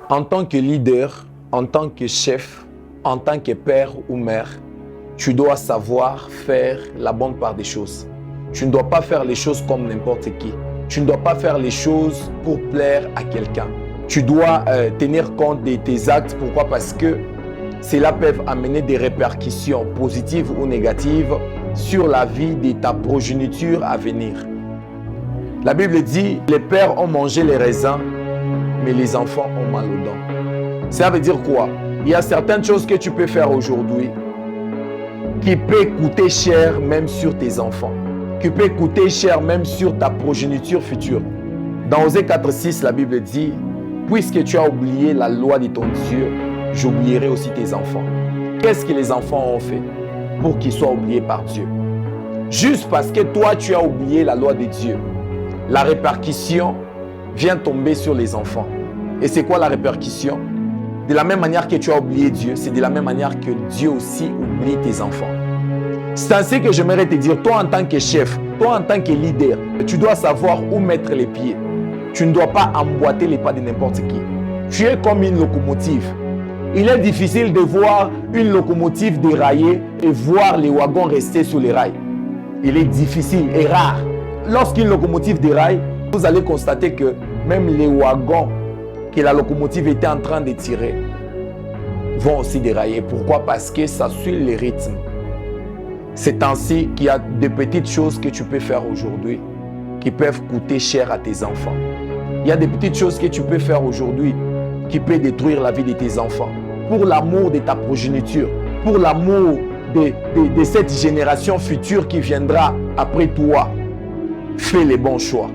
En tant que leader, en tant que chef, en tant que père ou mère, tu dois savoir faire la bonne part des choses. Tu ne dois pas faire les choses comme n'importe qui. Tu ne dois pas faire les choses pour plaire à quelqu'un. Tu dois tenir compte de tes actes. Pourquoi? Parce que cela peut amener des répercussions positives ou négatives sur la vie de ta progéniture à venir. La Bible dit, les pères ont mangé les raisins, mais les enfants ont mal aux dents. Ça veut dire quoi? Il y a certaines choses que tu peux faire aujourd'hui qui peut coûter cher même sur tes enfants, qui peut coûter cher même sur ta progéniture future. Dans Osée 4,6, la Bible dit, puisque tu as oublié la loi de ton Dieu, j'oublierai aussi tes enfants. Qu'est-ce que les enfants ont fait pour qu'ils soient oubliés par Dieu? Juste parce que toi, tu as oublié la loi de Dieu, la répercussion vient tomber sur les enfants. Et c'est quoi la répercussion? De la même manière que tu as oublié Dieu, c'est de la même manière que Dieu aussi oublie tes enfants. C'est ainsi que j'aimerais te dire, toi en tant que chef, toi en tant que leader, tu dois savoir où mettre les pieds. Tu ne dois pas emboîter les pas de n'importe qui. Tu es comme une locomotive. Il est difficile de voir une locomotive dérailler et voir les wagons rester sur les rails. Il est difficile et rare. Lorsqu'une locomotive déraille, vous allez constater que même les wagons que la locomotive était en train de tirer vont aussi dérailler. Pourquoi? Parce que ça suit les rythmes. C'est ainsi qu'il y a de petites choses que tu peux faire aujourd'hui qui peuvent coûter cher à tes enfants. Il y a des petites choses que tu peux faire aujourd'hui qui peuvent détruire la vie de tes enfants. Pour l'amour de ta progéniture, pour l'amour de cette génération future qui viendra après toi, fais les bons choix.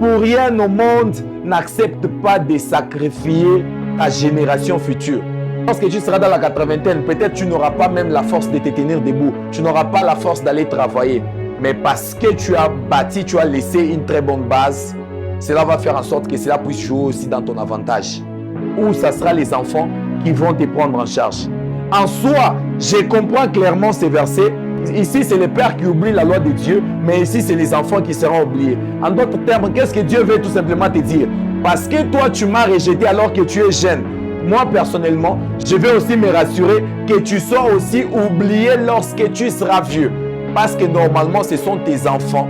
Pour rien au monde, n'accepte pas de sacrifier ta génération future. Lorsque tu seras dans la 80aine, peut-être tu n'auras pas même la force de te tenir debout. Tu n'auras pas la force d'aller travailler. Mais parce que tu as bâti, tu as laissé une très bonne base, cela va faire en sorte que cela puisse jouer aussi dans ton avantage. Ou ça sera les enfants qui vont te prendre en charge. En soi, je comprends clairement ces versets. Ici, c'est le père qui oublie la loi de Dieu, mais ici, c'est les enfants qui seront oubliés. En d'autres termes, qu'est-ce que Dieu veut tout simplement te dire? Parce que toi, tu m'as rejeté alors que tu es jeune. Moi, personnellement, je vais aussi me rassurer que tu sois aussi oublié lorsque tu seras vieux. Parce que normalement, ce sont tes enfants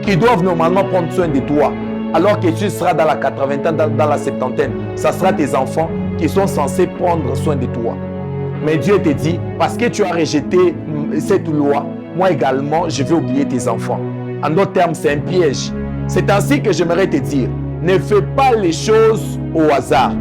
qui doivent normalement prendre soin de toi. Alors que tu seras dans la 80aine, dans la 70aine, ça sera tes enfants qui sont censés prendre soin de toi. Mais Dieu te dit, parce que tu as rejeté cette loi, moi également, je vais oublier tes enfants. En d'autres termes, c'est un piège. C'est ainsi que j'aimerais te dire, ne fais pas les choses au hasard.